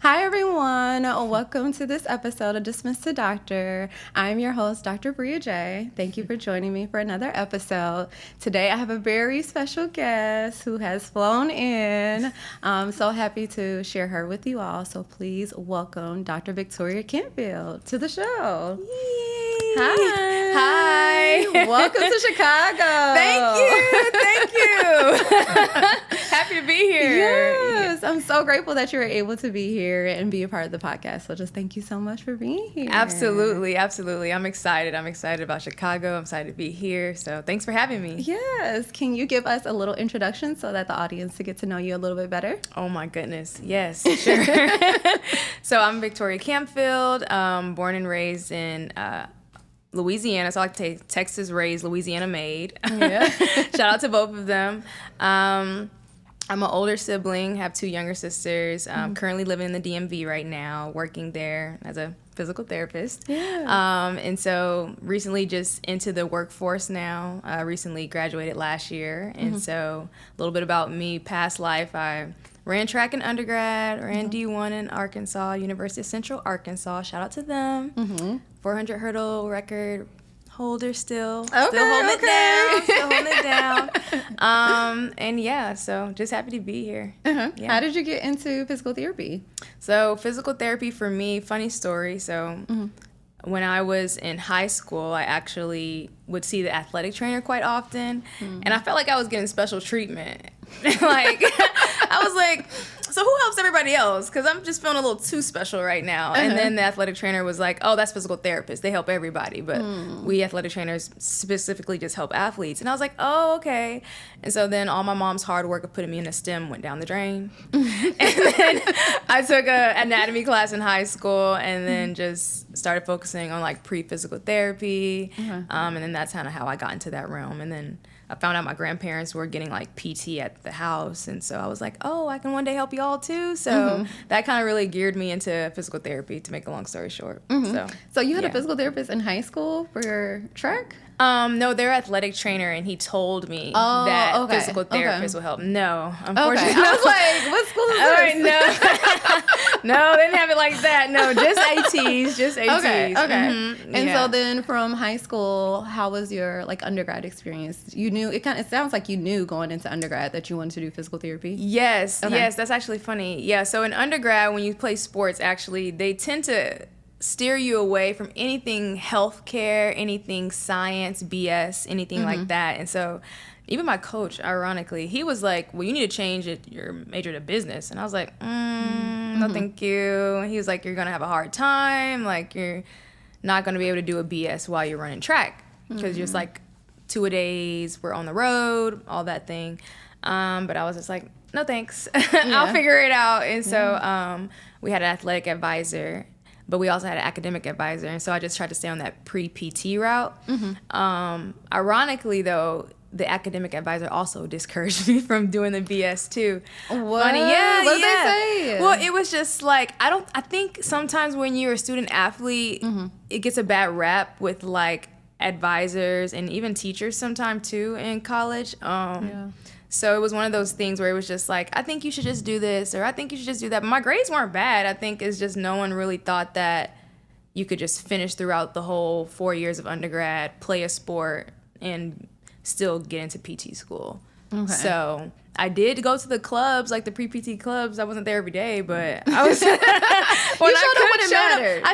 Hi, everyone. Welcome to this episode of Dismissed to Doctor. I'm your host, Dr. Bria J. Thank you for joining me for another episode. Today, I have a very special guest who has flown in. I'm so happy to share her with you all. So please welcome Dr. Victoria Campfield to the show. Yay. Hi. Hi. Welcome to Chicago. Thank you. Happy to be here. Yes. I'm so grateful that you were able to be here and be a part of the podcast. So just thank you so much for being here. Absolutely. I'm excited. I'm excited about Chicago. I'm excited to be here. So thanks for having me. Yes. Can you give us a little introduction so that the audience to get to know you a little bit better? Oh my goodness. Yes, sure. So I'm Victoria Campfield, born and raised in Louisiana. So I like to say Texas raised, Louisiana made. Yeah. Shout out to both of them. I'm an older sibling, have two younger sisters, currently living in the DMV right now, working there as a physical therapist. Yeah. And so recently just into the workforce now, recently graduated last year. And so a little bit about me, past life, I ran track in undergrad, ran D1 in Arkansas, University of Central Arkansas, shout out to them. 400 hurdle record holder still. Okay, still holding it down. And yeah, so just happy to be here. Yeah. How did you get into physical therapy? So physical therapy for me, funny story. So when I was in high school, I actually would see the athletic trainer quite often. And I felt like I was getting special treatment. I was like, so who helps everybody else? Because I'm just feeling a little too special right now. And then the athletic trainer was like, oh, that's physical therapists. They help everybody. But we athletic trainers specifically just help athletes. And I was like, oh, okay. And so then all my mom's hard work of putting me in a STEM went down the drain. And then I took an anatomy class in high school and then just started focusing on like pre-physical therapy. And then that's kind of how I got into that realm. And then I found out my grandparents were getting like PT at the house, and so I was like, oh, I can one day help you all too. So that kind of really geared me into physical therapy, to make a long story short. So you had a physical therapist in high school for your track? No, they're athletic trainer, and he told me that physical therapists will help. No, unfortunately. Okay. I was like, what school is this? No, they didn't have it like that. No, just ATs, just ATs. Okay. And so then from high school, how was your like undergrad experience? You knew, it sounds like you knew going into undergrad that you wanted to do physical therapy? Yes, that's actually funny. Yeah, so in undergrad, when you play sports, actually, they tend to steer you away from anything healthcare, anything science, BS, anything like that. And so even my coach, ironically, he was like, well, you need to change your major to business. And I was like, no, thank you. And he was like, you're going to have a hard time. Like, you're not going to be able to do a BS while you're running track. Because you're just like 2-a-days, we're on the road, all that thing. But I was just like, no, thanks. I'll figure it out. And so we had an athletic advisor, but we also had an academic advisor. And so I just tried to stay on that pre-PT route. Ironically, though, the academic advisor also discouraged me from doing the BS too. What? Funny. Yeah, what did they say? Well, it was just like, I think sometimes when you're a student athlete, it gets a bad rap with like advisors and even teachers sometimes too in college. So it was one of those things where it was just like, I think you should just do this, or I think you should just do that. But my grades weren't bad. I think it's just no one really thought that you could just finish throughout the whole 4 years of undergrad, play a sport, and still get into PT school. Okay. So I did go to the clubs, like the pre-PT clubs. I wasn't there every day, but I was. I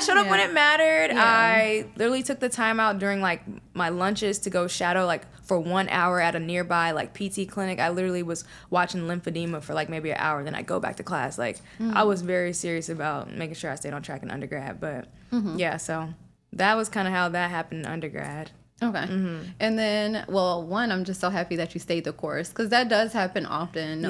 showed up when it mattered. Yeah. I literally took the time out during like my lunches to go shadow like for 1 hour at a nearby like PT clinic. I literally was watching lymphedema for like maybe an hour. Then I go back to class. Like I was very serious about making sure I stayed on track in undergrad. But yeah, so that was kind of how that happened in undergrad. Okay. And then, well, one, I'm just so happy that you stayed the course, because that does happen often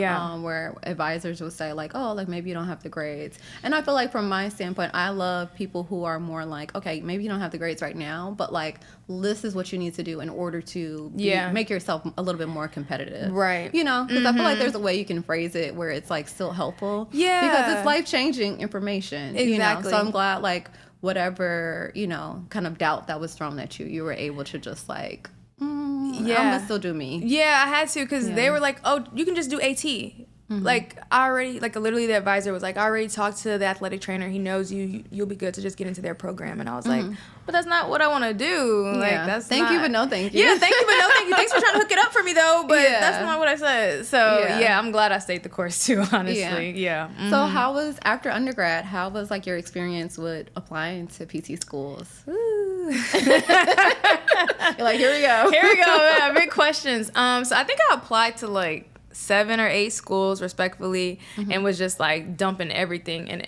where advisors will say like, oh, like maybe you don't have the grades. And I feel like from my standpoint, I love people who are more like, okay, maybe you don't have the grades right now, but like this is what you need to do in order to make yourself a little bit more competitive. Right. You know, because I feel like there's a way you can phrase it where it's like still helpful. Yeah. Because it's life-changing information. Exactly. You know? So I'm glad like whatever, you know, kind of doubt that was thrown at you, you were able to just like, I'm gonna still do me. Yeah, I had to, because they were like, oh, you can just do AT. Like, I already, like, literally the advisor was like, I already talked to the athletic trainer. He knows you'll be good to just get into their program. And I was like, but that's not what I want to do. Like, that's thank you, but no thank you. Yeah, thank you, but no thank you. Thanks for trying to hook it up for me, though, but that's not what I said. So, I'm glad I stayed the course, too, honestly. Yeah. So, how was, after undergrad, how was, like, your experience with applying to PT schools? Ooh. You're like, here we go. Here we go. Yeah, big questions. So, I think I applied to, like, 7 or 8 schools respectively, and was just like dumping everything and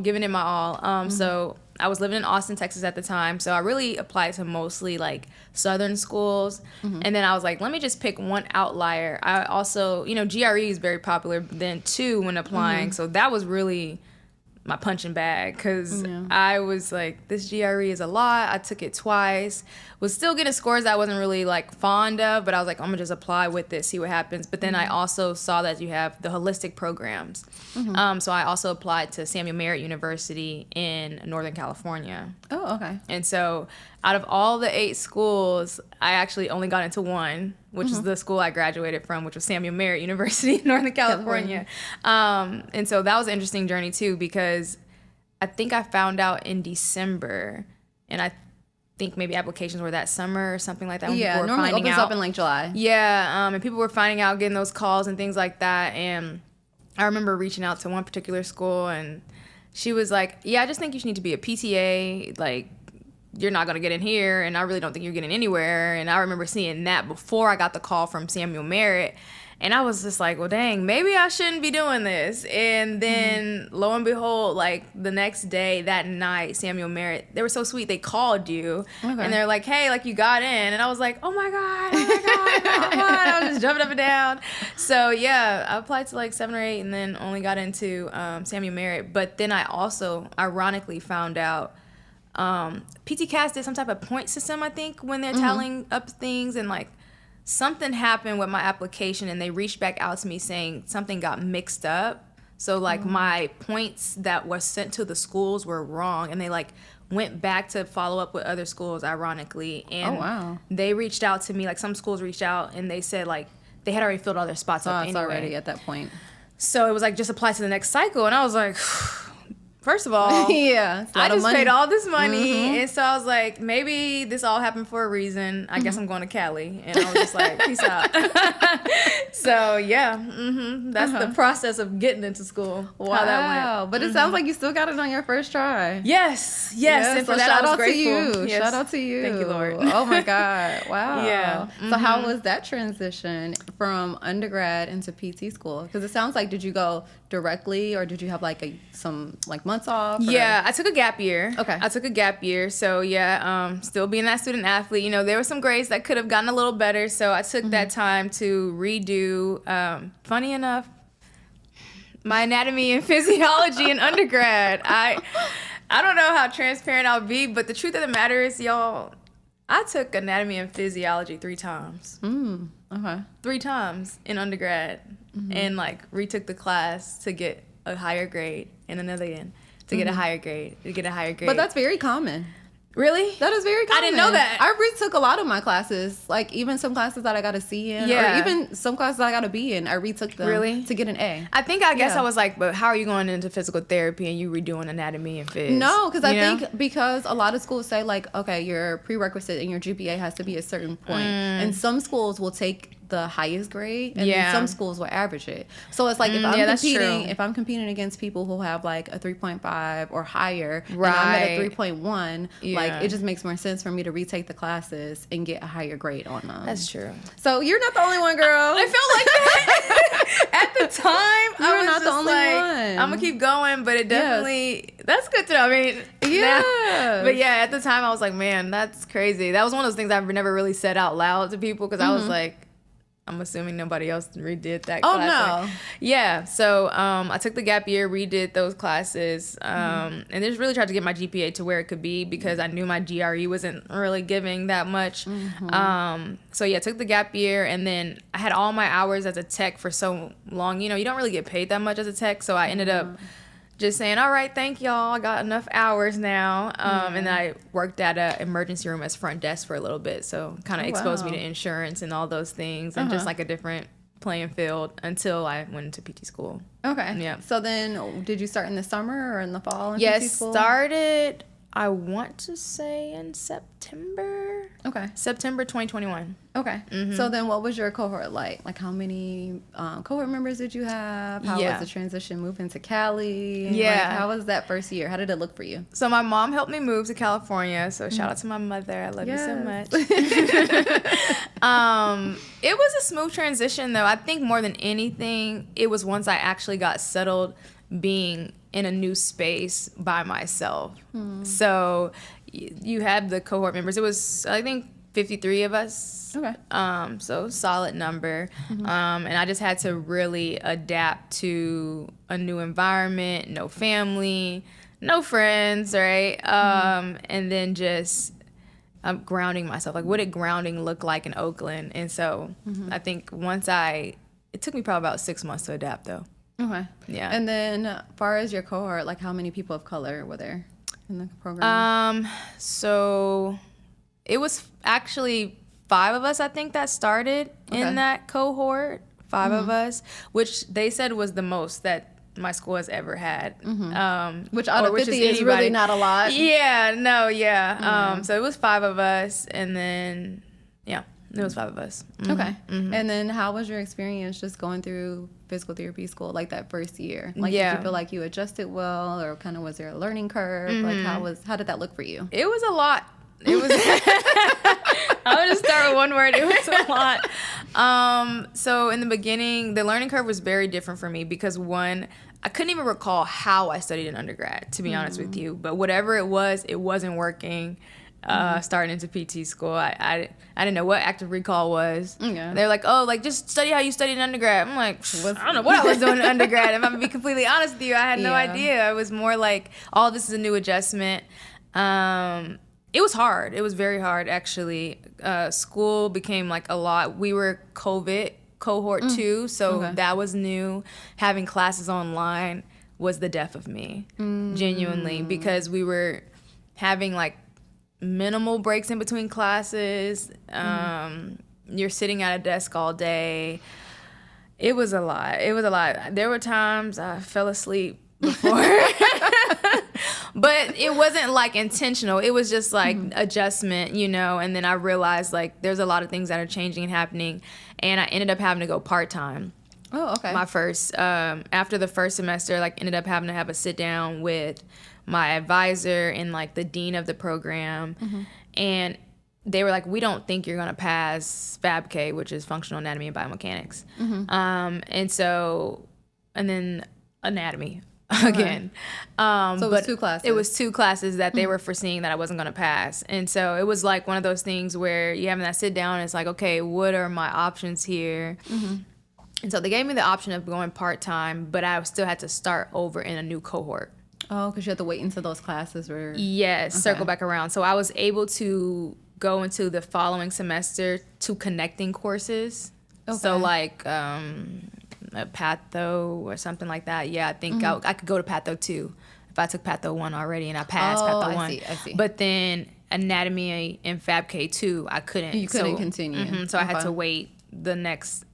giving it my all. So I was living in Austin, Texas at the time, so I really applied to mostly like southern schools, and then I was like, let me just pick one outlier. I also, GRE is very popular then too when applying, so that was really my punching bag, because I was like, this GRE is a lot. I took it twice, was still getting scores that I wasn't really like fond of, but I was like, I'm gonna just apply with this, see what happens. But then I also saw that you have the holistic programs, so I also applied to Samuel Merritt University in Northern California. Oh, okay. And so out of all the 8 schools, I actually only got into one, which is the school I graduated from, which was Samuel Merritt University in Northern California. And so that was an interesting journey too, because I think I found out in December, and I think maybe applications were that summer or something like that. Yeah, normally opens up in like July. Yeah, and people were finding out, getting those calls and things like that. And I remember reaching out to one particular school, and she was like, yeah, I just think you need to be a PTA, like, you're not going to get in here, and I really don't think you're getting anywhere. And I remember seeing that before I got the call from Samuel Merritt, and I was just like, well, dang, maybe I shouldn't be doing this. And then lo and behold, like the next day, that night, Samuel Merritt, they were so sweet, they called you, and they're like, hey, like, you got in. And I was like, oh my God, I was just jumping up and down. So yeah, I applied to like 7 or 8, and then only got into Samuel Merritt. But then I also ironically found out PT Cass did some type of point system, I think, when they're tallying up things, and like something happened with my application, and they reached back out to me saying something got mixed up. So like my points that were sent to the schools were wrong, and they like went back to follow up with other schools, ironically. And they reached out to me, like some schools reached out, and they said like they had already filled all their spots up anyway. Already at that point. So it was like, just apply to the next cycle, and I was like, first of all, I just paid all this money, and so I was like, maybe this all happened for a reason. I guess I'm going to Cali, and I was just like, peace out. So yeah, that's the process of getting into school. Wow, how that went. But it sounds like you still got it on your first try. Yes. And for that, shout I was out grateful. to you. Yes. Shout out to you. Thank you, Lord. Oh my God. Wow. Yeah. So how was that transition from undergrad into PT school? Because it sounds like, did you go directly, or did you have like some months off? Or? Yeah, I took a gap year. Okay. I took a gap year. So yeah, still being that student athlete, there were some grades that could have gotten a little better. So I took that time to redo, funny enough, my anatomy and physiology in undergrad. I don't know how transparent I'll be, but the truth of the matter is, y'all, I took anatomy and physiology 3 times. Okay. 3 times in undergrad, and like retook the class to get a higher grade, and another again to get a higher grade, But that's very common. Really? That is very common. I didn't know that. I retook a lot of my classes, like even some classes that I got a C in, or even some classes that I got a B in. I retook them to get an A. I guess I was like, but how are you going into physical therapy and you redoing anatomy and phys? No, because I think because a lot of schools say like, okay, your prerequisite and your GPA has to be a certain point, and some schools will take the highest grade, and then some schools will average it. So it's like, if I'm competing against people who have like a 3.5 or higher, and I'm at a 3.1, like it just makes more sense for me to retake the classes and get a higher grade on them. That's true. So you're not the only one, girl. I felt like that at the time. You're not the only one. I'm gonna keep going, but it definitely that's good to know. I mean, but yeah, at the time I was like, man, that's crazy. That was one of those things I've never really said out loud to people, because I was like, I'm assuming nobody else redid that class. Oh, no. Yeah. So I took the gap year, redid those classes, and just really tried to get my GPA to where it could be, because I knew my GRE wasn't really giving that much. So yeah, took the gap year, and then I had all my hours as a tech for so long. You don't really get paid that much as a tech, so I ended up just saying, all right, thank y'all, I got enough hours now. And then I worked at an emergency room as front desk for a little bit, so kind of exposed me to insurance and all those things, and just like a different playing field until I went into PT school. Okay. Yeah. So then, did you start in the summer or in the fall in Yes, PT school? started, I want to say in September. Okay. September 2021. Okay. Mm-hmm. So then what was your cohort like? Like how many cohort members did you have? How was the transition moving to Cali? Yeah. Like, how was that first year? How did it look for you? So my mom helped me move to California. So shout out to my mother. I love you so much. It was a smooth transition though. I think more than anything, it was once I actually got settled being in a new space by myself. So you have the cohort members. It was, I think, 53 of us. Okay. So solid number. And I just had to really adapt to a new environment, no family, no friends, right? And then just grounding myself. Like, what did grounding look like in Oakland? And so I think it took me probably about 6 months to adapt though. Okay. Yeah. And then, as far as your cohort, like how many people of color were there in the program? So it was actually 5 of us, I think, that started in that cohort. 5 of us, which they said was the most that my school has ever had. Which out of 50 is really not a lot. Yeah, no, yeah. So it was 5 of us, and then, yeah, it was 5 of us. Okay. And then how was your experience just going through physical therapy school, like that first year? Like, did you feel like you adjusted well, or kind of was there a learning curve? Like, how did that look for you? It was a lot. It was, I would just start with one word. It was a lot. So in the beginning, the learning curve was very different for me because one, I couldn't even recall how I studied in undergrad, to be honest with you. But whatever it wasn't working. Starting into PT school, I didn't know what active recall was. They're like, oh, like just study how you studied in undergrad. I'm like, I don't know what I was doing in undergrad. If I'm gonna be completely honest with you, I had no idea. I was more like, all this is a new adjustment. It was hard. It was very hard, actually. School became like a lot. We were COVID cohort 2, so that was new. Having classes online was the death of me, genuinely, because we were having like minimal breaks in between classes. You're sitting at a desk all day. It was a lot. There were times I fell asleep before. But it wasn't like intentional. It was just like adjustment, and then I realized like there's a lot of things that are changing and happening, and I ended up having to go part-time. Oh, okay. My first, after the first semester, like ended up having to have a sit down with my advisor and like the dean of the program, and they were like, we don't think you're gonna pass FABK, which is functional anatomy and biomechanics, and then anatomy again. So it was 2 classes. It was 2 classes that they were foreseeing that I wasn't gonna pass, and so it was like one of those things where you having that sit down and it's like, okay, what are my options here? And so they gave me the option of going part-time, but I still had to start over in a new cohort. Oh, because you had to wait until those classes were... Yes, circle back around. So I was able to go into the following semester to connecting courses. Okay. So like a patho or something like that. Yeah, I think I could go to patho 2 if I took patho 1 already and I passed patho 1. I see. But then anatomy and FABK 2, I couldn't. You couldn't continue. So I had to wait the next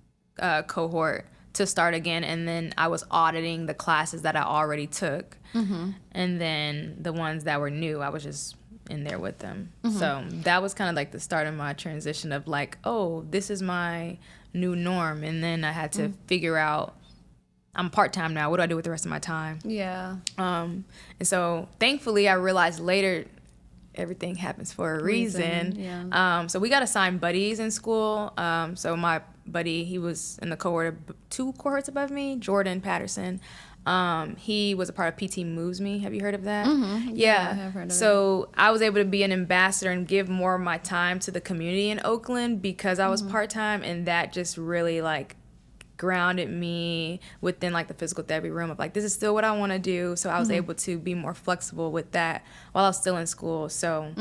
cohort to start again, and then I was auditing the classes that I already took, and then the ones that were new, I was just in there with them. So that was kind of like the start of my transition of like, oh, this is my new norm, and then I had to figure out, I'm part-time now, what do I do with the rest of my time? Yeah. And so thankfully I realized later everything happens for a reason. Yeah. So we got assigned buddies in school. So my buddy, he was in the cohort, 2 cohorts above me, Jordan Patterson. He was a part of PT Moves Me. Have you heard of that? Yeah, I have heard of it. So I was able to be an ambassador and give more of my time to the community in Oakland because I was part-time, and that just really like grounded me within like the physical therapy room of like, this is still what I want to do. So I was able to be more flexible with that while I was still in school. So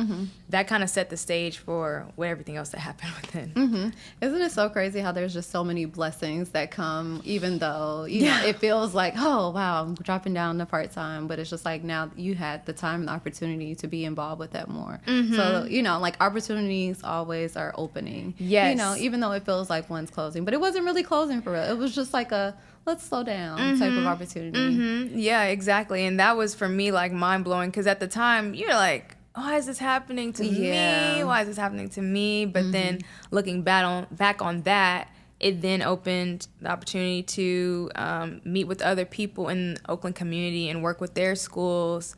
that kind of set the stage for what everything else that happened within. Isn't it so crazy how there's just so many blessings that come, even though, you know, it feels like, oh, wow, I'm dropping down to part-time, but it's just like now you had the time and the opportunity to be involved with that more. So, you know, like opportunities always are opening. Yes. You know, even though it feels like one's closing, but it wasn't really closing for real. It was just like a let's slow down type of opportunity. Yeah, exactly. And that was for me like mind-blowing because at the time you're like, why is this happening to me? Why is this happening to me? But then looking back on that, it then opened the opportunity to meet with other people in the Oakland community and work with their schools.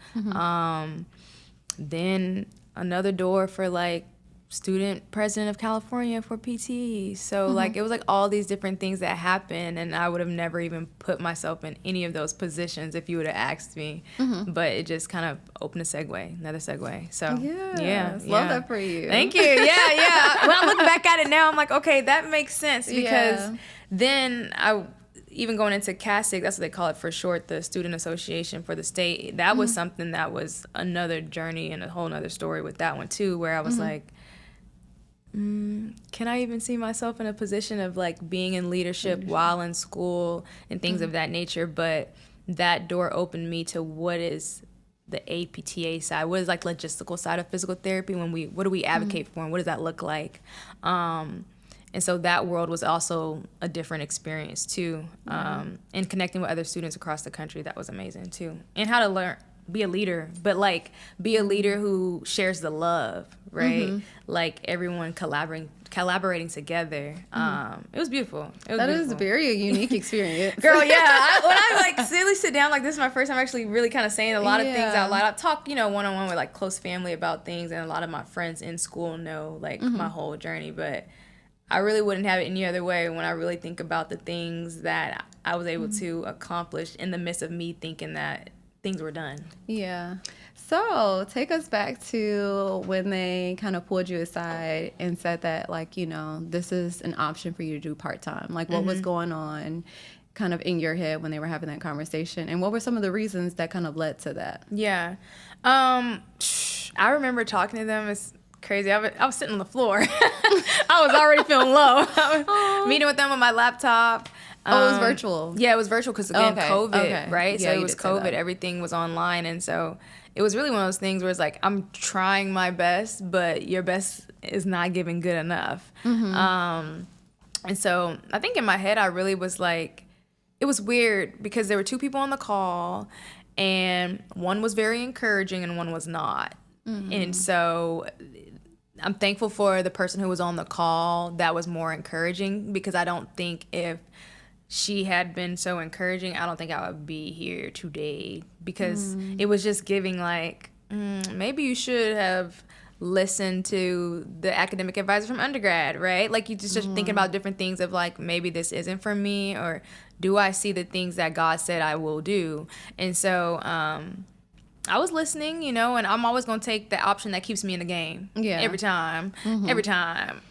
Then another door for like student president of California for PT. So like it was like all these different things that happened, and I would have never even put myself in any of those positions if you would have asked me. But it just kind of opened another segue. So Love that for you. Thank you. Yeah. When I look back at it now, I'm like, okay, that makes sense because then even going into CASSIG, that's what they call it for short, the Student Association for the state, that was something that was another journey and a whole nother story with that one too, where I was like, can I even see myself in a position of like being in leadership while in school and things of that nature? But that door opened me to what is the APTA side, what is like logistical side of physical therapy, what do we advocate for and what does that look like? And so that world was also a different experience too. And connecting with other students across the country, that was amazing too. And how to be a leader, but like be a leader who shares the love, right? Like everyone collaborating together. It was beautiful. That is very unique experience. Girl, yeah. When I like really sit down, like this is my first time actually really kind of saying a lot of things out loud. I talk, one-on-one with like close family about things, and a lot of my friends in school know like my whole journey, but I really wouldn't have it any other way when I really think about the things that I was able to accomplish in the midst of me thinking that things were done. Yeah. So take us back to when they kind of pulled you aside and said that, like, this is an option for you to do part-time. Like, what was going on kind of in your head when they were having that conversation? And what were some of the reasons that kind of led to that? Yeah. I remember talking to them. It's crazy. I was sitting on the floor. I was already feeling low. Meeting with them on my laptop. It was virtual. Yeah, it was virtual because, again, COVID, right? Yeah, so it was COVID. Everything was online. And so it was really one of those things where it's like, I'm trying my best, but your best is not giving good enough. And so I think in my head, I really was like, it was weird because there were two people on the call, and one was very encouraging and one was not. And so I'm thankful for the person who was on the call that was more encouraging, because I don't think if she had been so encouraging, I don't think I would be here today, because it was just giving like, maybe you should have listened to the academic advisor from undergrad, right? Like you just thinking about different things of like, maybe this isn't for me, or do I see the things that God said I will do? And so I was listening, and I'm always going to take the option that keeps me in the game. Yeah. Every time. Every time.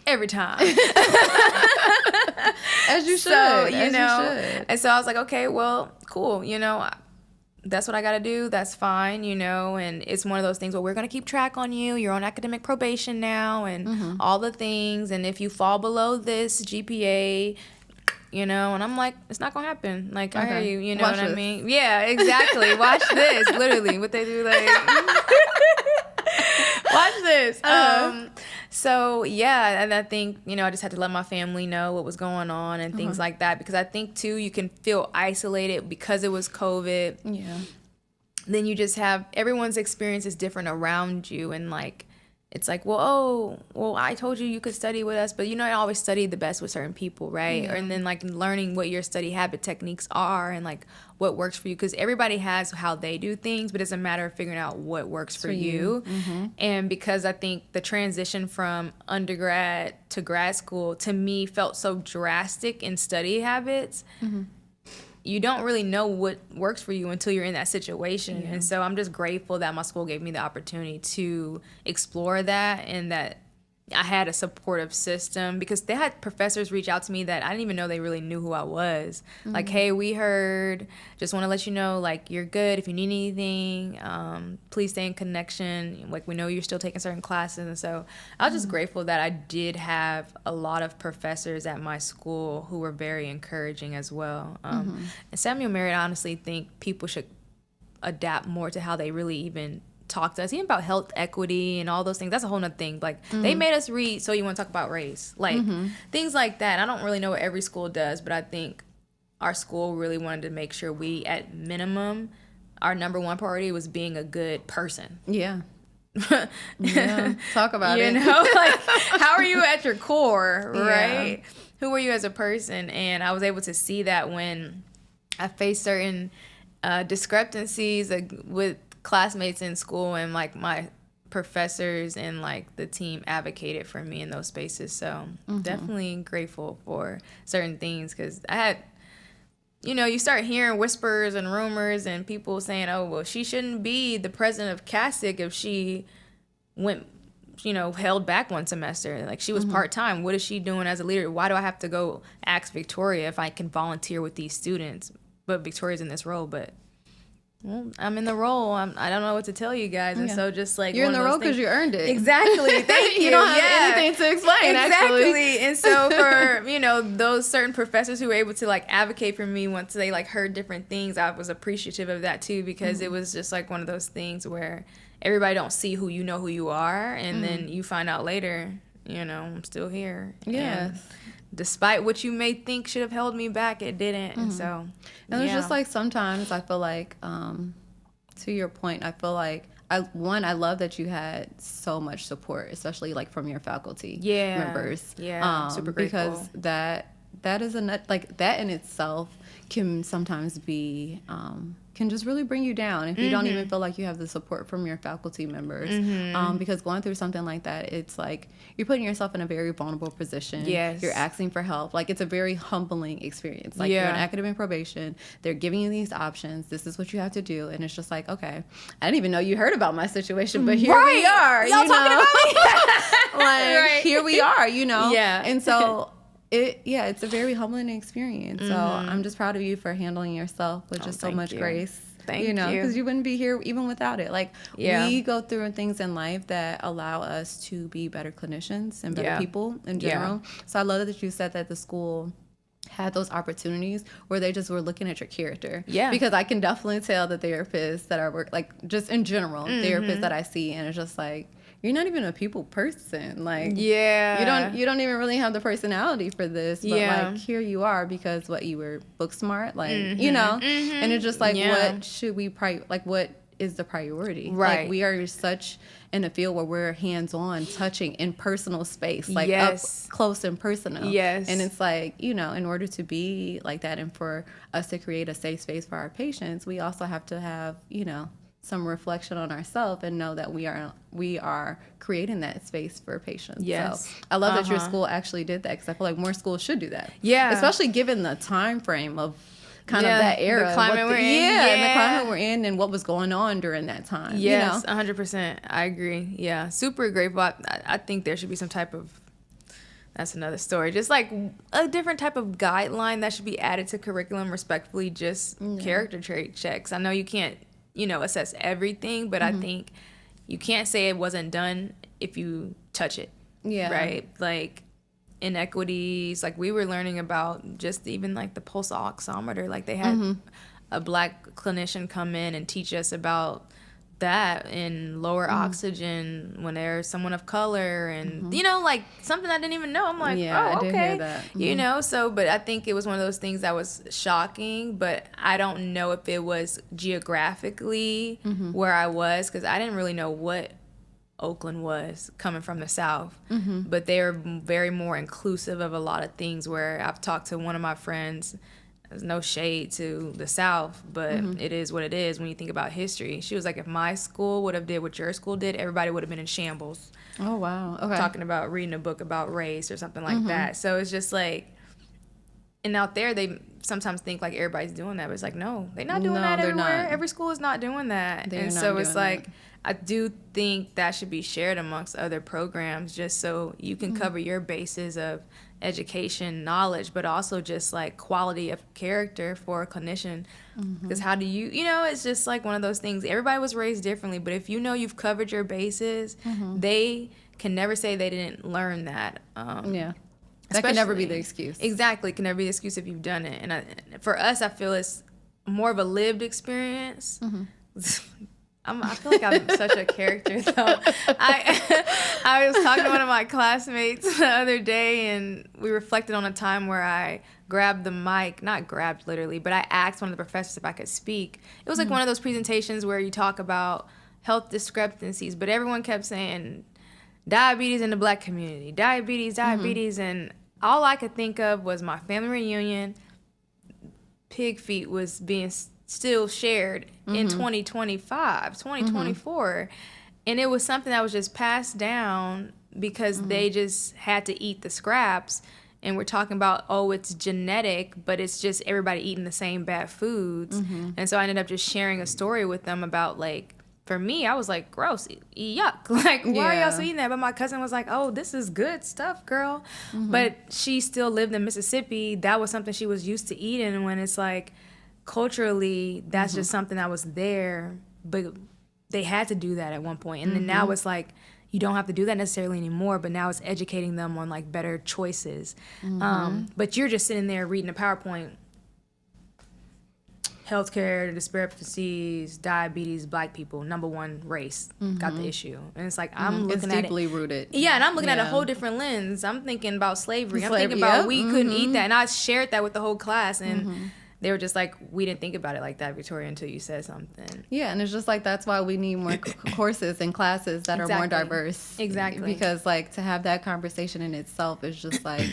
As you should. So, and so I was like, okay, well, cool. That's what I got to do. That's fine, and it's one of those things where we're going to keep track on you. You're on academic probation now and all the things. And if you fall below this GPA, and I'm like, it's not gonna happen. Like, I hear you, you know Watch what this. I mean? Yeah, exactly. Watch this, literally, what they do, like, watch this. So, yeah, and I think, I just had to let my family know what was going on and things like that, because I think, too, you can feel isolated because it was COVID. Yeah. Then you just have, everyone's experience is different around you, and, like, it's like, well, I told you could study with us, but I always studied the best with certain people, right? Yeah. And then like learning what your study habit techniques are and like what works for you, because everybody has how they do things, but it's a matter of figuring out what works for you. And because I think the transition from undergrad to grad school to me felt so drastic in study habits. You don't really know what works for you until you're in that situation. Yeah. And so I'm just grateful that my school gave me the opportunity to explore that, and that I had a supportive system, because they had professors reach out to me that I didn't even know they really knew who I was. Mm-hmm. Like, hey, we heard, just want to let you know, like, you're good. If you need anything, please stay in connection. Like, we know you're still taking certain classes. And so I was just grateful that I did have a lot of professors at my school who were very encouraging as well. And Samuel Merritt, I honestly think people should adapt more to how they really even talk to us, even about health equity and all those things. That's a whole nother thing. Like, they made us read So You Want to Talk About Race, like things like that. I don't really know what every school does, but I think our school really wanted to make sure we, at minimum, our number one priority was being a good person. Yeah. Yeah. Talk about it. You know, like, how are you at your core, right? Yeah. Who are you as a person? And I was able to see that when I faced certain discrepancies with classmates in school, and like my professors and like the team advocated for me in those spaces. So definitely grateful for certain things, because I had, you know, you start hearing whispers and rumors and people saying, oh, well, she shouldn't be the president of CASSIG if she went, you know, held back one semester. Like, she was part-time. What is she doing as a leader? Why do I have to go ask Victoria if I can volunteer with these students? But Victoria's in this role, but well, I'm in the role. I don't know what to tell you guys. And so just like, you're in the role because you earned it. Exactly. Thank you. You don't have anything to explain, exactly. Actually. And so for, you know, those certain professors who were able to like advocate for me once they like heard different things, I was appreciative of that too, because it was just like one of those things where everybody don't see who you know who you are, and then you find out later, you know, I'm still here. Yes. And despite what you may think should have held me back, it didn't. And so, and it's just like, sometimes I feel like, to your point, I feel like I love that you had so much support, especially like from your faculty members. Yeah, super grateful. Because that is like that in itself can sometimes be can just really bring you down if you don't even feel like you have the support from your faculty members. Because going through something like that, it's like you're putting yourself in a very vulnerable position. Yes. You're asking for help. Like, it's a very humbling experience. Like, you're on academic probation. They're giving you these options. This is what you have to do. And it's just like, okay, I didn't even know you heard about my situation, but here we are. Y'all talking about me? Like, here we are, you know? Yeah. And so it's a very humbling experience. So I'm just proud of you for handling yourself with just so much grace. Thank you. Because you wouldn't be here even without it. Like, we go through things in life that allow us to be better clinicians and better people in general. So I love that you said that the school had those opportunities where they just were looking at your character. Yeah. Because I can definitely tell the therapists that are like, just in general, therapists that I see, and it's just like, you're not even a people person. Like, you don't even really have the personality for this. But like, here you are because you were book smart, like, you know. And it's just like, what should we what is the priority? Right. Like, we are such in a field where we're hands-on, touching in personal space, like up close and personal. Yes. And it's like, you know, in order to be like that and for us to create a safe space for our patients, we also have to have, you know, some reflection on ourselves and know that we are creating that space for patients. Yes. So I love that your school actually did that, because I feel like more schools should do that. Yeah. Especially given the time frame of kind of that era. The climate we're in. And the climate we're in and what was going on during that time. Yes, you know? 100%. I agree. Yeah, super grateful. I think there should be some type of, that's another story, just like a different type of guideline that should be added to curriculum, respectfully, just character trait checks. I know you can't, you know, assess everything, but I think you can't say it wasn't done if you touch it. Yeah. Right? Like, inequities, like we were learning about just even like the pulse oximeter. Like, they had a Black clinician come in and teach us about that, and lower oxygen when there's someone of color, and you know, like something I didn't even know. I'm like, I did hear that. You know, so, but I think it was one of those things that was shocking, but I don't know if it was geographically where I was, because I didn't really know what Oakland was coming from the South, but they're very more inclusive of a lot of things. Where I've talked to one of my friends, there's no shade to the South, but it is what it is when you think about history. She was like, if my school would have did what your school did, everybody would have been in shambles. Oh, wow. Okay. Talking about reading a book about race or something like that. So it's just like, And out there, they sometimes think like everybody's doing that, but it's like, no, they're not doing that everywhere. Not. Every school is not doing that. And so it's like, I do think that should be shared amongst other programs just so you can cover your bases of education, knowledge, but also just like quality of character for a clinician. Because how do you, it's just like one of those things. Everybody was raised differently, but if you know you've covered your bases, they can never say they didn't learn that. That can never be the excuse. Exactly. It can never be the excuse if you've done it. And for us, I feel it's more of a lived experience. I feel like I'm such a character, though. I was talking to one of my classmates the other day, and we reflected on a time where I grabbed the mic, not grabbed literally, but I asked one of the professors if I could speak. It was like one of those presentations where you talk about health discrepancies, but everyone kept saying, diabetes in the Black community, diabetes, and all I could think of was my family reunion. Pig feet was being still shared in 2024, and it was something that was just passed down because they just had to eat the scraps. And we're talking about, it's genetic, but it's just everybody eating the same bad foods. And so I ended up just sharing a story with them about, like, for me, I was like, gross, yuck. Like, why are y'all still eating that? But my cousin was like, oh, this is good stuff, girl. But she still lived in Mississippi. That was something she was used to eating. And when it's like, culturally, that's just something that was there. But they had to do that at one point. And then now it's like, you don't have to do that necessarily anymore. But now it's educating them on, like, better choices. But you're just sitting there reading a PowerPoint. Healthcare discrepancies, diabetes, Black people, number one race got the issue. And it's like, I'm looking at it. It's deeply rooted. Yeah, and I'm looking at a whole different lens. I'm thinking about slavery. I'm thinking about we couldn't eat that. And I shared that with the whole class. And they were just like, we didn't think about it like that, Victoria, until you said something. Yeah, and it's just like, that's why we need more courses and classes that are more diverse. Exactly. Because, like, to have that conversation in itself is just like...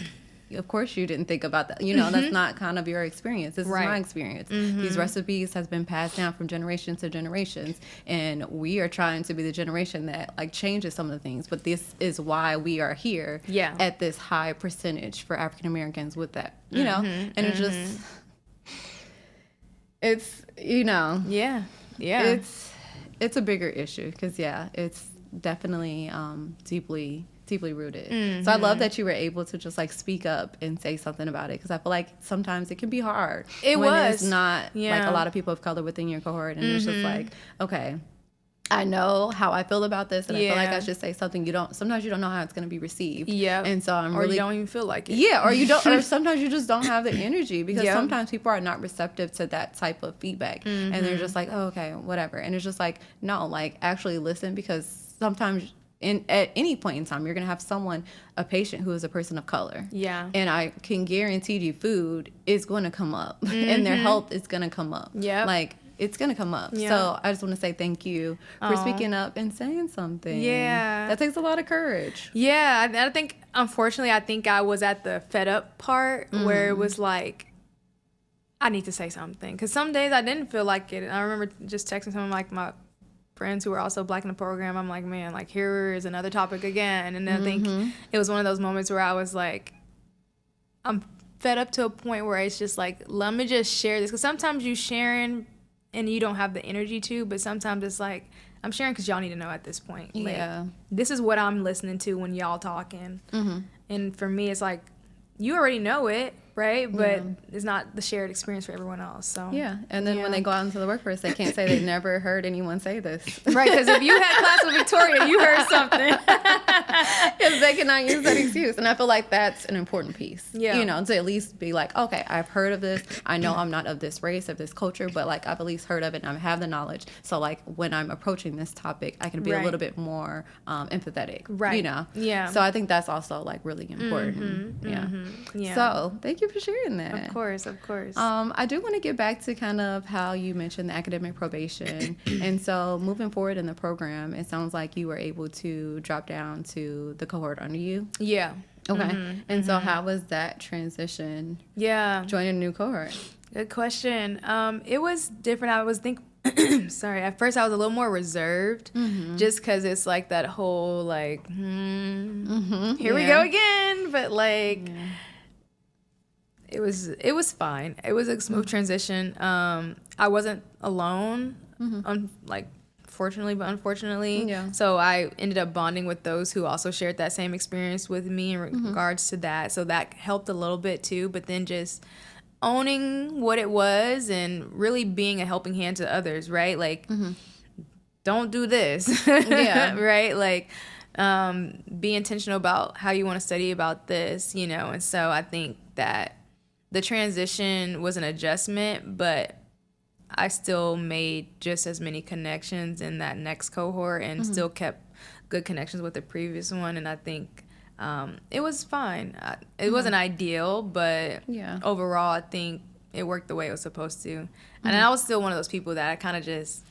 Of course you didn't think about that. That's not kind of your experience. This is my experience. These recipes has been passed down from generation to generations, and we are trying to be the generation that, like, changes some of the things. But this is why we are here at this high percentage for African Americans with that, and it's just, it's, it's a bigger issue because, it's definitely deeply rooted. So I love that you were able to just, like, speak up and say something about it, because I feel like sometimes it can be hard when it's not like a lot of people of color within your cohort, and it's just like, okay, I know how I feel about this, and I feel like I should say something. Sometimes you don't know how it's going to be received. And so or you don't even feel like it. Yeah, or you don't, or sometimes you just don't have the energy, because sometimes people are not receptive to that type of feedback, and they're just like, oh, okay, whatever. And it's just like, no, like, actually listen, because sometimes at any point in time, you're going to have a patient who is a person of color. Yeah. And I can guarantee you food is going to come up and their health is going to come up. Yeah. Like, it's going to come up. Yeah. So I just want to say thank you for speaking up and saying something. Yeah. That takes a lot of courage. Yeah. I think, unfortunately, I was at the fed up part where it was like, I need to say something. Because some days I didn't feel like it. I remember just texting someone, like, my friends who were also Black in the program. I'm like, man, like, here is another topic again. And I think it was one of those moments where I was like, I'm fed up to a point where it's just like, let me just share this. Because sometimes you sharing and you don't have the energy to, but sometimes it's like, I'm sharing because y'all need to know at this point. Like, this is what I'm listening to when y'all talking. And for me, it's like, you already know it, right? But it's not the shared experience for everyone else. So and then when they go out into the workforce, they can't say they never heard anyone say this, right? Because if you had class with Victoria, you heard something. Because they cannot use that excuse, and I feel like that's an important piece. To at least be like, okay, I've heard of this. I know I'm not of this race, of this culture, but, like, I've at least heard of it, and I have the knowledge. So, like, when I'm approaching this topic, I can be a little bit more empathetic. Right. So I think that's also, like, really important. So thank you for sharing that. Of course. I do want to get back to kind of how you mentioned the academic probation. And so moving forward in the program, it sounds like you were able to drop down to the cohort under you. Yeah. Okay. And so how was that transition? Yeah. Joining a new cohort? Good question. It was different. I was sorry, at first I was a little more reserved, just because it's like that whole, like, here we go again. But, like, It was fine. It was a smooth transition. I wasn't alone, fortunately, but unfortunately. Yeah. So I ended up bonding with those who also shared that same experience with me in regards to that. So that helped a little bit too. But then just owning what it was and really being a helping hand to others, right? Like, don't do this. Yeah. Right? Like, be intentional about how you want to study about this, you know? And so I think that the transition was an adjustment, but I still made just as many connections in that next cohort and still kept good connections with the previous one. And I think it was fine. It wasn't ideal, but overall, I think it worked the way it was supposed to. And I was still one of those people that I kind of just,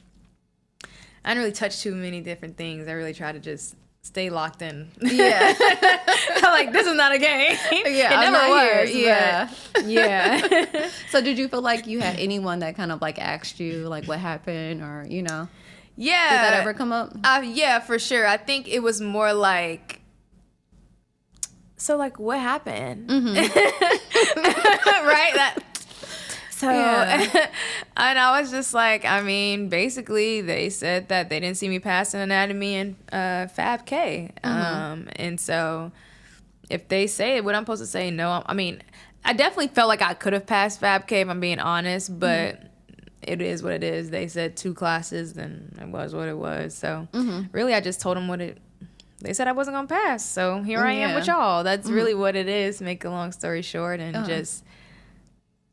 I didn't really touch too many different things. I really tried to just stay locked in. Yeah. I'm like, this is not a game. Yeah, it never was. Here. Yeah. Yeah. So did you feel like you had anyone that kind of like asked you like what happened or, you know? Yeah. Did that ever come up? Yeah, for sure. I think it was more like, so like what happened? Right? And I was just like, I mean, basically they said that they didn't see me pass in anatomy and Fab K. And so if they say what I'm supposed to say, no, I mean, I definitely felt like I could have passed Fab K if I'm being honest, but it is what it is. They said 2 classes, then it was what it was. So really I just told them they said I wasn't going to pass. So here I am with y'all. That's really what it is, make a long story short, and just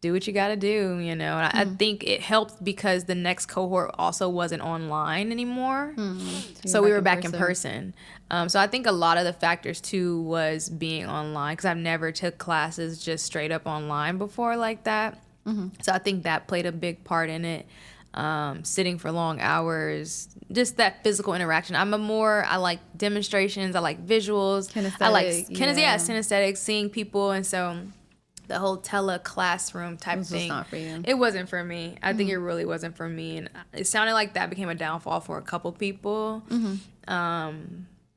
do what you got to do, you know. And I think it helped because the next cohort also wasn't online anymore. So we were back in person. So I think a lot of the factors, too, was being online because I've never took classes just straight up online before like that. So I think that played a big part in it. Sitting for long hours, just that physical interaction. I like demonstrations. I like visuals. Kinesthetic. I like kinesthetic, seeing people. And so the whole classroom type thing. Not for you. It wasn't for me. I think it really wasn't for me. And it sounded like that became a downfall for a couple people.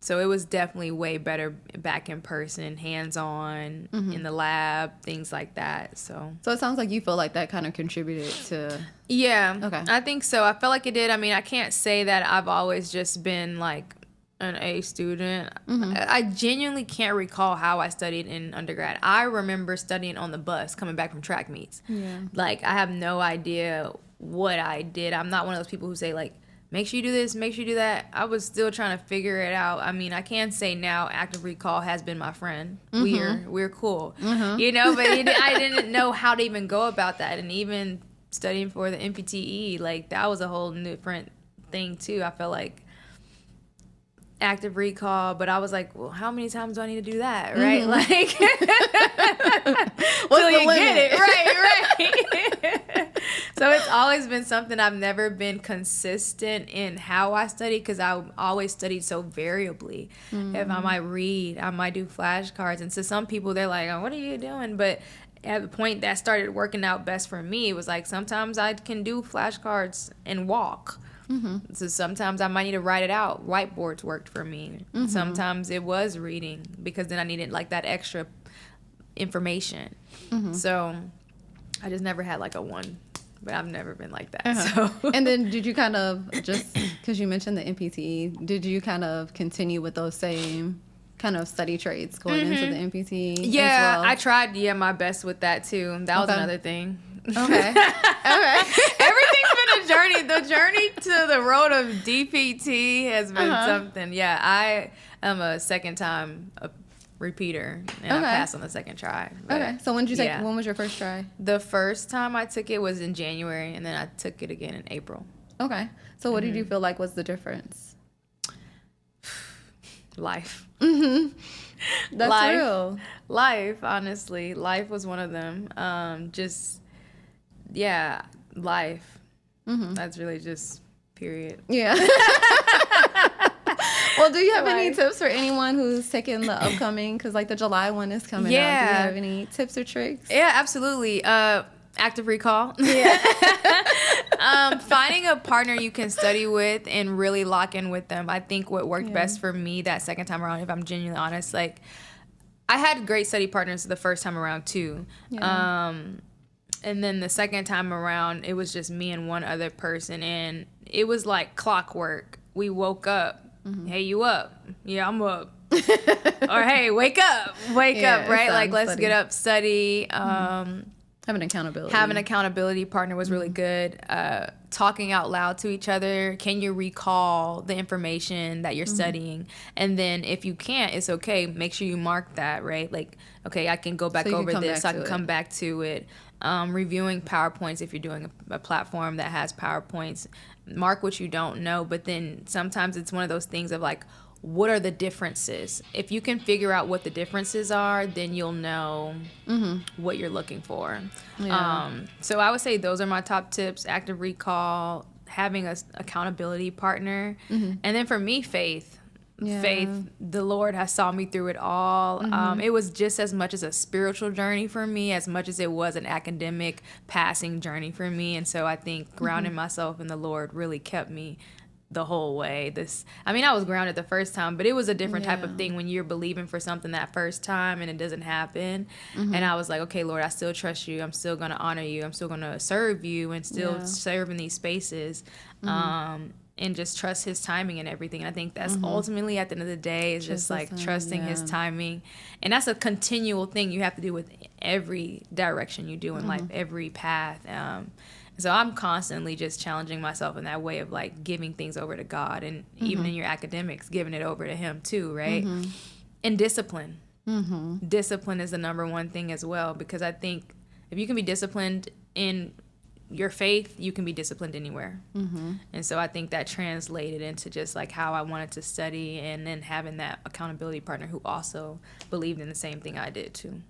So it was definitely way better back in person, hands-on, in the lab, things like that. So it sounds like you feel like that kind of contributed to... Yeah. Okay. I think so. I felt like it did. I mean, I can't say that I've always just been like an A student. I genuinely can't recall how I studied in undergrad. I remember studying on the bus coming back from track meets. Yeah. Like, I have no idea what I did. I'm not one of those people who say, like, make sure you do this, make sure you do that. I was still trying to figure it out. I mean, I can say now active recall has been my friend. We're cool. You know, but I didn't know how to even go about that. And even studying for the MPTE, like, that was a whole different thing, too. I felt like active recall, but I was like, well, how many times do I need to do that, right? Like, till you get it, right. So it's always been something. I've never been consistent in how I study because I always studied so variably. If I might read, I might do flashcards, and to some people they're like, oh, what are you doing? But at the point that started working out best for me, it was like sometimes I can do flashcards and walk. So sometimes I might need to write it out. Whiteboards worked for me. Sometimes it was reading because then I needed like that extra information. So I just never had like a one, but I've never been like that. So. And then did you kind of, just because you mentioned the MPTE, did you kind of continue with those same kind of study traits going into the MPTE? Yeah, as well? I tried my best with that too. That was another thing. Okay. Everything's been a journey. The journey to the road of DPT has been something. Yeah, I am a second time repeater, and I passed on the second try. Okay. So when did you take? When was your first try? The first time I took it was in January, and then I took it again in April. Okay. So what did you feel like was the difference? Life. That's real. Life, honestly. Life was one of them. Life. That's really just period. Yeah. Well, do you have any tips for anyone who's taking the upcoming, because like the July one is coming out. Do you have any tips or tricks? Yeah, absolutely. Active recall. Yeah. Finding a partner you can study with and really lock in with them. I think what worked best for me that second time around, if I'm genuinely honest, like, I had great study partners the first time around too. Yeah. And then the second time around, it was just me and one other person, and it was like clockwork. We woke up. Hey, you up? Yeah, I'm up. Or hey, wake up, right? Like, let's get up, study. Have an accountability. Having an accountability partner was really good. Talking out loud to each other. Can you recall the information that you're studying? And then if you can't, it's okay. Make sure you mark that, right? Like, okay, I can go back over this. I can come back to it. Reviewing PowerPoints if you're doing a platform that has PowerPoints. Mark what you don't know, but then sometimes it's one of those things of like, what are the differences? If you can figure out what the differences are, then you'll know what you're looking for. Yeah. So I would say those are my top tips: active recall, having an accountability partner, and then for me, faith. Yeah. Faith, the Lord has saw me through it all. It was just as much as a spiritual journey for me as much as it was an academic passing journey for me. And so I think grounding myself in the Lord really kept me the whole way. I was grounded the first time, but it was a different type of thing when you're believing for something that first time and it doesn't happen. And I was like, okay, Lord, I still trust you. I'm still going to honor you. I'm still going to serve you and still serve in these spaces. And just trust his timing and everything. And I think that's ultimately at the end of the day is just like trusting his timing. And that's a continual thing you have to do with every direction you do in life, every path. So I'm constantly just challenging myself in that way of like giving things over to God, and even in your academics, giving it over to him too, right? And discipline. Discipline is the number one thing as well, because I think if you can be disciplined in your faith, you can be disciplined anywhere. And so I think that translated into just like how I wanted to study, and then having that accountability partner who also believed in the same thing I did too.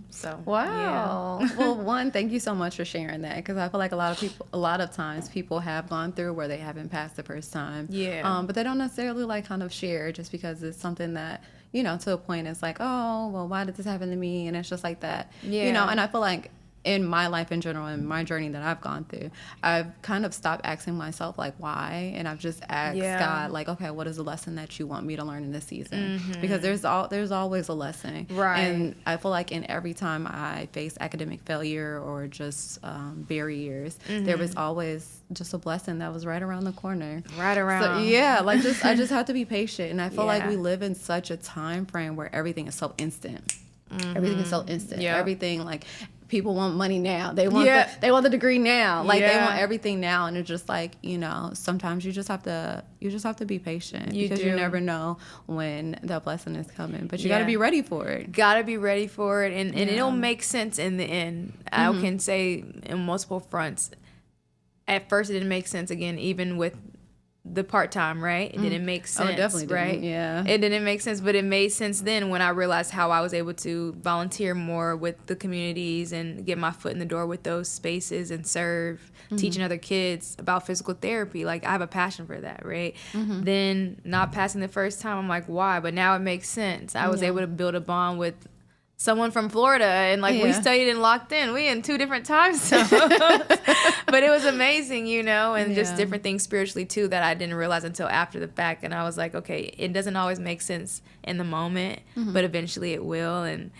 So wow. Yeah. Well, one, thank you so much for sharing that, because I feel like a lot of times people have gone through where they haven't passed the first time. Yeah. But they don't necessarily like kind of share, just because it's something that, you know, to a point it's like, oh, well, why did this happen to me? And it's just like that. Yeah. You know, and I feel like in my life in general and my journey that I've gone through, I've kind of stopped asking myself like why, and I've just asked God like, okay, what is the lesson that you want me to learn in this season? Because there's always a lesson, right? And I feel like in every time I face academic failure or just barriers, there was always just a blessing that was right around the corner, So yeah, like I just have to be patient, and I feel like we live in such a time frame where everything is so instant. Everything is so instant. Everything, like, people want money now. They want the degree now. Like they want everything now, and it's just like, you know, sometimes you just have to be patient, because you never know when that blessing is coming. But you got to be ready for it. And it'll make sense in the end. I can say in multiple fronts. At first, it didn't make sense. Again, even with the part-time, right? It didn't make sense. Oh, it definitely didn't, right? Yeah. It didn't make sense, but it made sense then when I realized how I was able to volunteer more with the communities and get my foot in the door with those spaces and serve, teaching other kids about physical therapy. Like, I have a passion for that, right? Then not passing the first time, I'm like, why? But now it makes sense. I was able to build a bond with someone from Florida, and like we studied and locked in. We in 2 different time zones, but it was amazing, you know, and just different things spiritually too that I didn't realize until after the fact. And I was like, okay, it doesn't always make sense in the moment, but eventually it will. And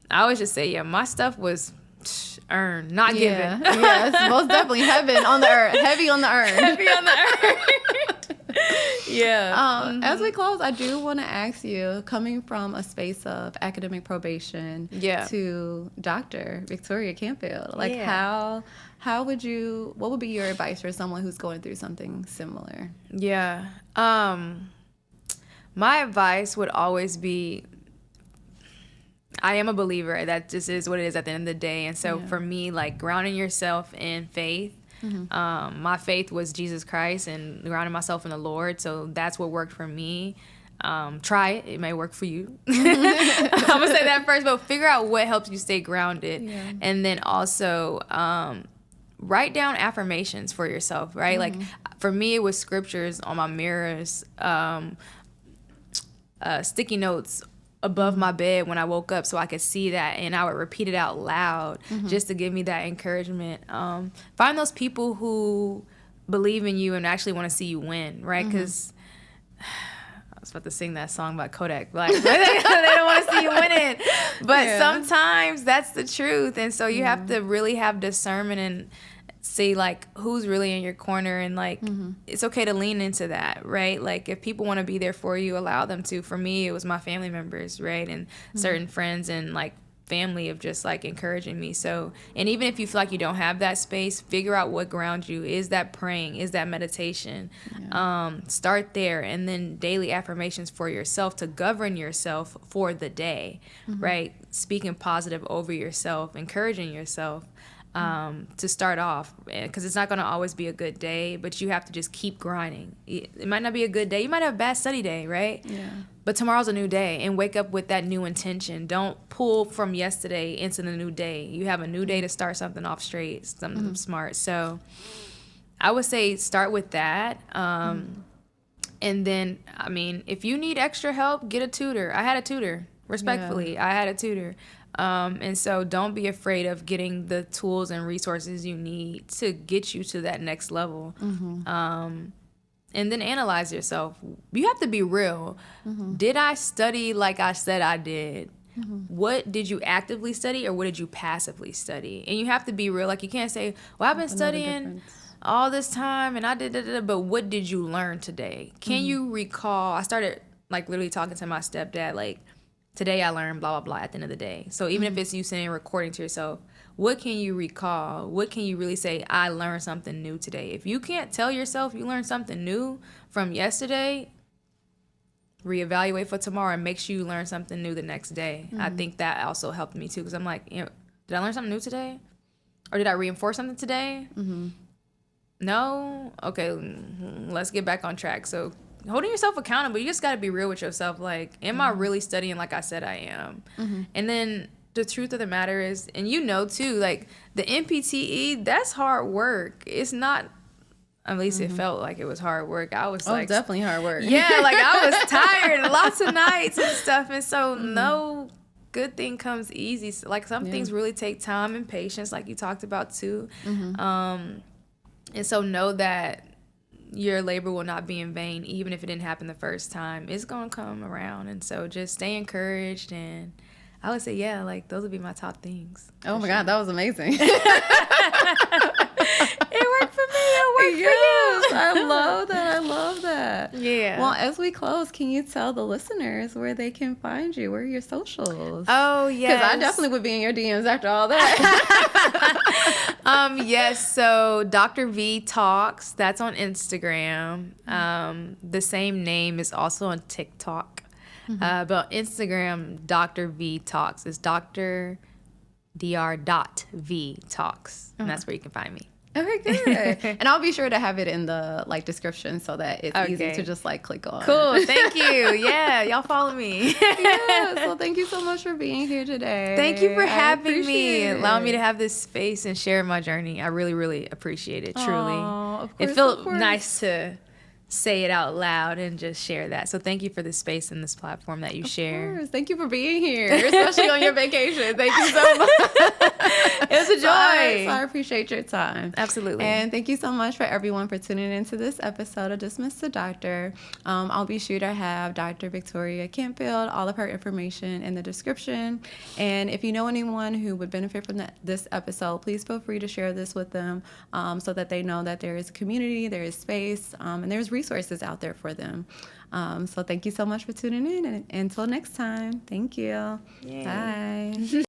I always just say, my stuff was earned, not given. Yes, most definitely heavy on the earth. Heavy on the earth. As we close, I do want to ask you, coming from a space of academic probation to Dr. Victoria Campfield, like what would be your advice for someone who's going through something similar? My advice would always be, I am a believer that this is what it is at the end of the day. And so for me, like, grounding yourself in faith. My faith was Jesus Christ and grounding myself in the Lord. So that's what worked for me. Try it. It may work for you. I'm going to say that first, but figure out what helps you stay grounded. Yeah. And then also write down affirmations for yourself, right? Like, for me, it was scriptures on my mirrors, sticky notes above my bed when I woke up so I could see that, and I would repeat it out loud just to give me that encouragement. Find those people who believe in you and actually want to see you win, right? Because was about to sing that song by Kodak Black. They don't want to see you winning. But sometimes that's the truth. And so you have to really have discernment and see, like, who's really in your corner. And, like, it's okay to lean into that, right? Like, if people want to be there for you, allow them to. For me, it was my family members, right? And certain friends and, like, family of just like encouraging me. So, and even if you feel like you don't have that space, figure out what grounds you. Is that praying? Is that meditation? Start there, and then daily affirmations for yourself to govern yourself for the day, right? Speaking positive over yourself, encouraging yourself to start off, because it's not going to always be a good day, but you have to just keep grinding. It might not be a good day. You might have a bad study day, right? Yeah. But tomorrow's a new day, and wake up with that new intention. Don't pull from yesterday into the new day. You have a new day to start something off straight, something smart. So I would say start with that. And then, I mean, if you need extra help, get a tutor. I had a tutor, respectfully. I had a tutor. And so don't be afraid of getting the tools and resources you need to get you to that next level. And then analyze yourself. You have to be real. Did I study like I said I did? What did you actively study, or what did you passively study? And you have to be real. Like, you can't say, well, I've been studying all this time and I did, but what did you learn today? Can you recall? I started, like, literally talking to my stepdad, like, today I learned blah, blah, blah at the end of the day. So even if it's you saying and recording to yourself, what can you recall? What can you really say, I learned something new today? If you can't tell yourself you learned something new from yesterday, reevaluate for tomorrow and make sure you learn something new the next day. I think that also helped me too, because I'm like, did I learn something new today? Or did I reinforce something today? No? Okay, let's get back on track. So holding yourself accountable, you just got to be real with yourself. Like, am I really studying like I said I am? And then the truth of the matter is, and you know too, like, the NPTE, that's hard work. It's not, at least it felt like it was hard work. I was like, definitely hard work. Yeah, like, I was tired lots of nights and stuff. And so no good thing comes easy. So, like, some things really take time and patience, like you talked about too. And so know that your labor will not be in vain, even if it didn't happen the first time. It's going to come around. And so just stay encouraged. And I would say, yeah, like, those would be my top things. Oh my God, that was amazing. It worked for me. It worked for you. I love that. I love that. Yeah. Well, as we close, can you tell the listeners where they can find you? Where are your socials? Oh, yes. Because I definitely would be in your DMs after all that. Yes. So Dr. V Talks, that's on Instagram. The same name is also on TikTok. But on Instagram, Dr. V Talks is Dr. V Talks. And that's where you can find me. Okay, good. And I'll be sure to have it in the, like, description so that it's easy to just, like, click on. Cool. Thank you. Yeah, y'all follow me. Yeah. So thank you so much for being here today. Thank you for having me, allowing me to have this space and share my journey. I really, really appreciate it. Truly, of course, it felt nice to say it out loud and just share that. So thank you for this space and this platform that you share. Of course. Thank you for being here, especially on your vacation. Thank you so much. It was a joy. So I appreciate your time. Absolutely. And thank you so much for everyone for tuning into this episode of Dismiss the Doctor. I'll be sure to have Dr. Victoria Campfield, all of her information in the description. And if you know anyone who would benefit from this episode, please feel free to share this with them so that they know that there is a community, there is space, and there's resources out there for them. So thank you so much for tuning in. And until next time, thank you. Yay. Bye.